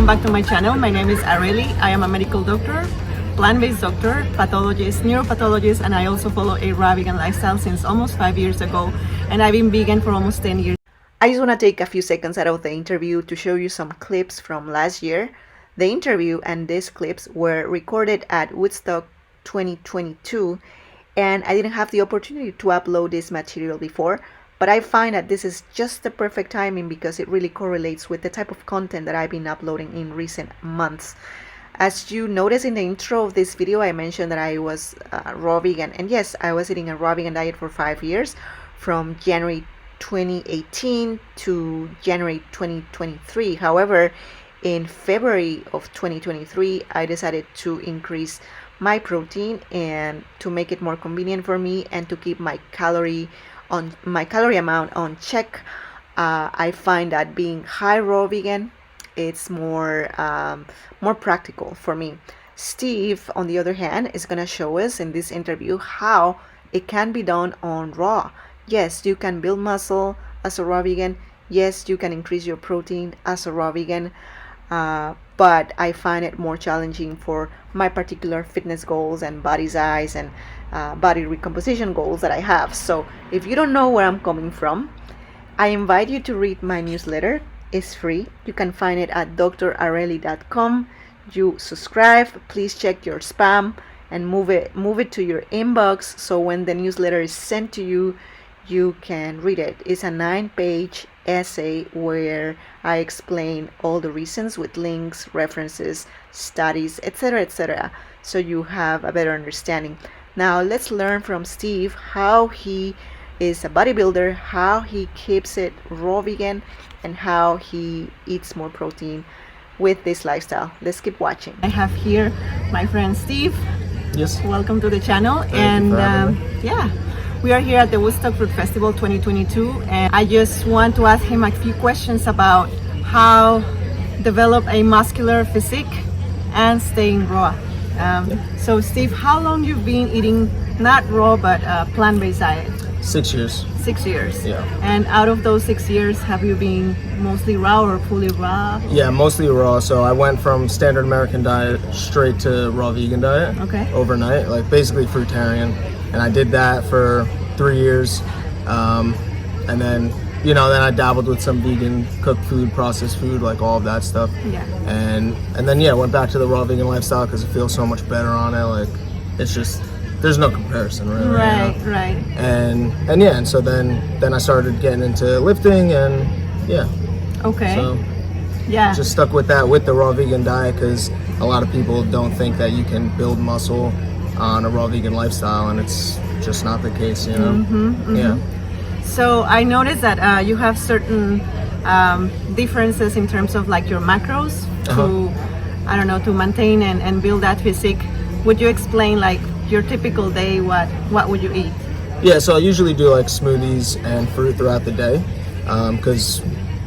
back to my channel. My name is Areli. I am a medical doctor, plant-based doctor, pathologist, neuropathologist, and I also follow a raw vegan lifestyle since almost 5 years ago, and I've been vegan for almost 10 years. I just want to take a few seconds out of the interview to show you some clips from last year. The interview and these clips were recorded at Woodstock 2022, and I didn't have the opportunity to upload this material before, but I find that this is just the perfect timing because it really correlates with the type of content that I've been uploading in recent months. As you notice in the intro of this video, I mentioned that I was raw vegan, and yes, I was eating a raw vegan diet for 5 years, from January 2018 to January 2023. However, in February of 2023, I decided to increase my protein and to make it more convenient for me and to keep my calorie amount on check. I find that being high raw vegan, it's more practical for me. Steve, on the other hand, is gonna show us in this interview how it can be done on raw. Yes, you can build muscle as a raw vegan. Yes, you can increase your protein as a raw vegan. But I find it more challenging for my particular fitness goals and body size and body recomposition goals that I have. So if you don't know where I'm coming from, I invite you to read my newsletter. It's free. You can find it at drareli.com. You subscribe, please check your spam and move it to your inbox, so when the newsletter is sent to you, you can read it. It's a 9-page essay where I explain all the reasons with links, references, studies, etc., etc., so you have a better understanding. Now let's learn from Steve how he is a bodybuilder, how he keeps it raw vegan, and how he eats more protein with this lifestyle. Let's keep watching. I have here my friend Steve. Yes. Welcome to the channel. And yeah, we are here at the Woodstock Fruit Festival 2022, and I just want to ask him a few questions about how develop a muscular physique and staying raw. So Steve, how long you've been eating not raw but plant-based diet? 6 years. 6 years. Yeah. And out of those 6 years, have you been mostly raw or fully raw? Yeah, mostly raw. So I went from standard American diet straight to raw vegan diet. Okay. Overnight, like basically fruitarian, and I did that for 3 years, and then then I dabbled with some vegan cooked food, processed food, like all of that stuff. Yeah. And then went back to the raw vegan lifestyle because it feels so much better on it. Like it's just there's no comparison really. Right, right. And so then I started getting into lifting and yeah. Okay. So yeah. just stuck with that with the raw vegan diet because a lot of people don't think that you can build muscle on a raw vegan lifestyle, and it's just not the case, Yeah. So I noticed that you have certain differences in terms of like your macros to maintain and build that physique. Would you explain like your typical day? What would you eat? Yeah, so I usually do like smoothies and fruit throughout the day, because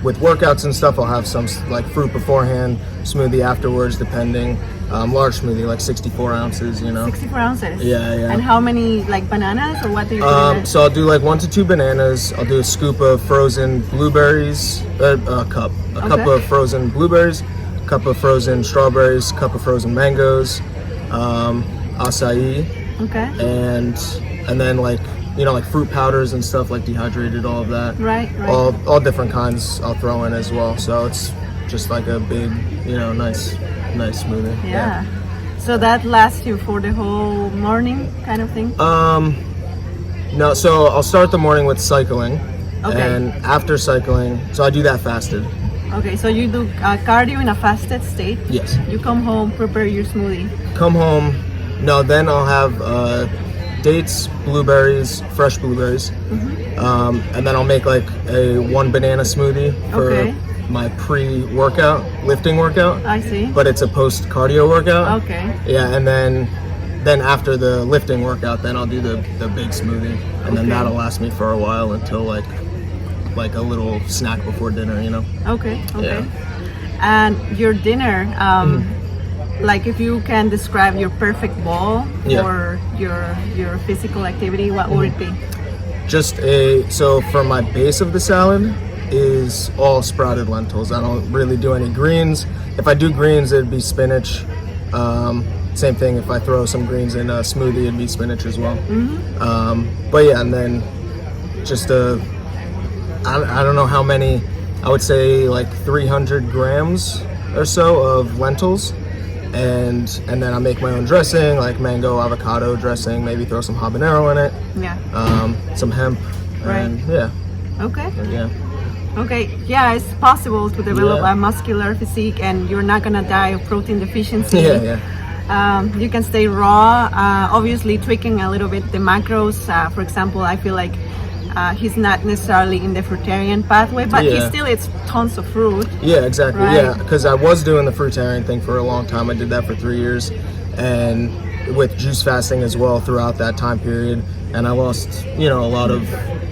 with workouts and stuff, I'll have some like fruit beforehand, smoothie afterwards, depending. Large smoothie, like 64 ounces, 64 ounces? Yeah. And how many, like bananas, or what do you put in it? So I'll do like 1 to 2 bananas. I'll do a scoop of frozen blueberries, a cup of frozen blueberries, a cup of frozen strawberries, a cup of frozen mangoes, acai, and then like fruit powders and stuff, like dehydrated, all of that. Right. All different kinds I'll throw in as well. So it's just like a big, nice smoothie. Yeah. So that lasts you for the whole morning kind of thing? No, so I'll start the morning with cycling. Okay. And after cycling, so I do that fasted. Okay, so you do cardio in a fasted state? Yes. You come home, prepare your smoothie. Then I'll have dates, blueberries, fresh blueberries. And then I'll make like a 1 banana smoothie for my pre-workout, lifting workout. I see. But it's a post-cardio workout. Okay. Yeah, and then after the lifting workout, then I'll do the big smoothie. And then that'll last me for a while until like a little snack before dinner, Okay. Yeah. And your dinner, like if you can describe your perfect bowl for your physical activity, what would it be? So for my base of the salad is all sprouted lentils. I don't really do any greens. if I do greens, it'd be spinach. Same thing, if I throw some greens in a smoothie, it'd be spinach as well. But yeah, and then just I don't know how many, I would say like 300 grams or so of lentils, and then I make my own dressing, like mango avocado dressing, maybe throw some habanero in it, some hemp, and yeah. Okay. Yeah. Okay, yeah, it's possible to develop a muscular physique, and you're not gonna die of protein deficiency. You can stay raw, obviously tweaking a little bit the macros. For example, I feel like he's not necessarily in the fruitarian pathway, but he still eats tons of fruit. Yeah, exactly. Right? Yeah, because I was doing the fruitarian thing for a long time. I did that for 3 years, and with juice fasting as well throughout that time period. And I lost, a lot of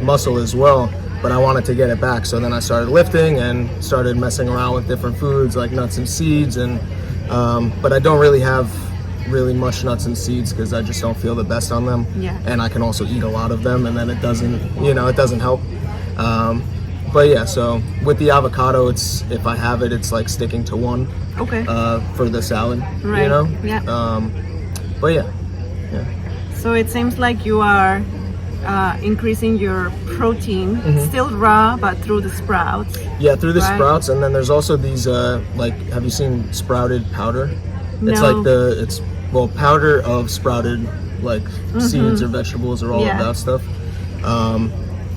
muscle as well. But I wanted to get it back, so then I started lifting and started messing around with different foods like nuts and seeds. And but I don't really have much nuts and seeds because I just don't feel the best on them. And I can also eat a lot of them, and then it doesn't help. But yeah, so with the avocado, if I have it, it's like sticking to one. Okay. For the salad. Right. Yeah. But yeah. So it seems like you are increasing your protein, still raw, but through the sprouts. Yeah, through the sprouts, and then there's also these have you seen sprouted powder? It's No. like powder of sprouted seeds or vegetables or all of that stuff.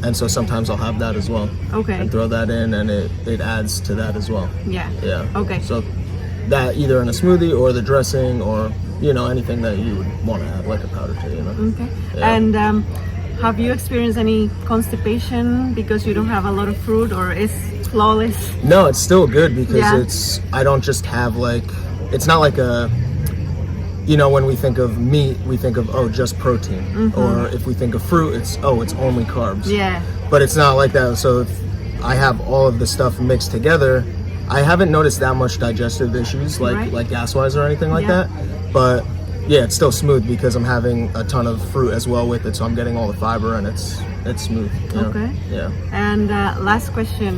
And so sometimes I'll have that as well. Okay. And throw that in, and it adds to that as well. Yeah. Okay. So that either in a smoothie or the dressing or anything that you would want to have like a powder too. Okay. Yeah. And have you experienced any constipation because you don't have a lot of fruit, or is flawless? No, it's still good because I don't just have it's not like when we think of meat, we think of just protein, or if we think of fruit, it's only carbs. Yeah. But it's not like that. So if I have all of the stuff mixed together, I haven't noticed that much digestive issues like gas-wise or anything like that. But yeah, it's still smooth because I'm having a ton of fruit as well with it, so I'm getting all the fiber, and it's smooth. Okay. Yeah. And last question.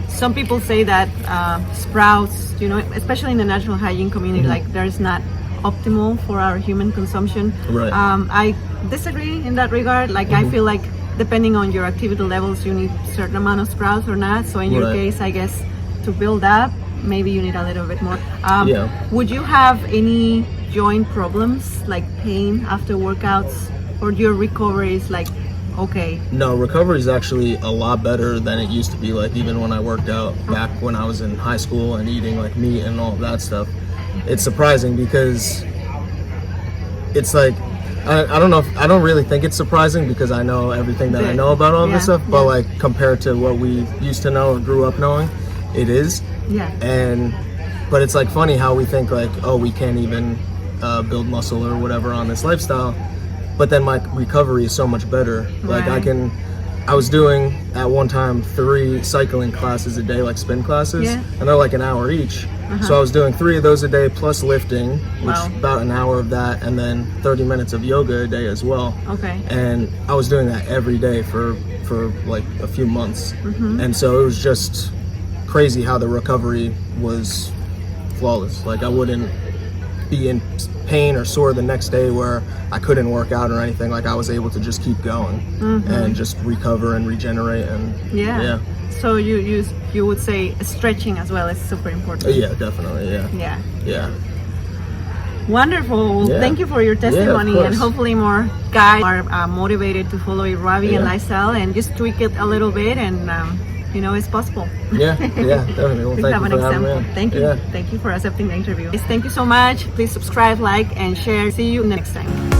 Some people say that sprouts, especially in the natural hygiene community, there's not optimal for our human consumption. Right. I disagree in that regard. I feel like depending on your activity levels, you need a certain amount of sprouts or not. So in your case, I guess to build up, maybe you need a little bit more. Would you have any joint problems like pain after workouts, or your recovery is okay? No, recovery is actually a lot better than it used to be. Even when I worked out back when I was in high school and eating meat and all that stuff, it's surprising because it's I don't know. I don't really think it's surprising because I know everything that I know about all this stuff. But compared to what we used to know or grew up knowing, it is. Yeah. But it's funny how we think we can't even build muscle or whatever on this lifestyle. But then my recovery is so much better. I was doing at one time 3 cycling classes a day, spin classes, and they're an hour each. So I was doing 3 of those a day plus lifting, which about an hour of that, and then 30 minutes of yoga a day as well. Okay. And I was doing that every day for a few months. And so it was just crazy how the recovery was flawless. I wouldn't be in pain or sore the next day where I couldn't work out or anything. I was able to just keep going and just recover and regenerate. And so you would say stretching as well is super important. Yeah, definitely. Yeah. Wonderful. Well, thank you for your testimony, and hopefully more guys are motivated to follow a rawvegan lifestyle and just tweak it a little bit, and it's possible. Yeah, definitely. Well, thank you for having me. Thank you. Thank you for accepting the interview. Thank you so much. Please subscribe, like, and share. See you next time.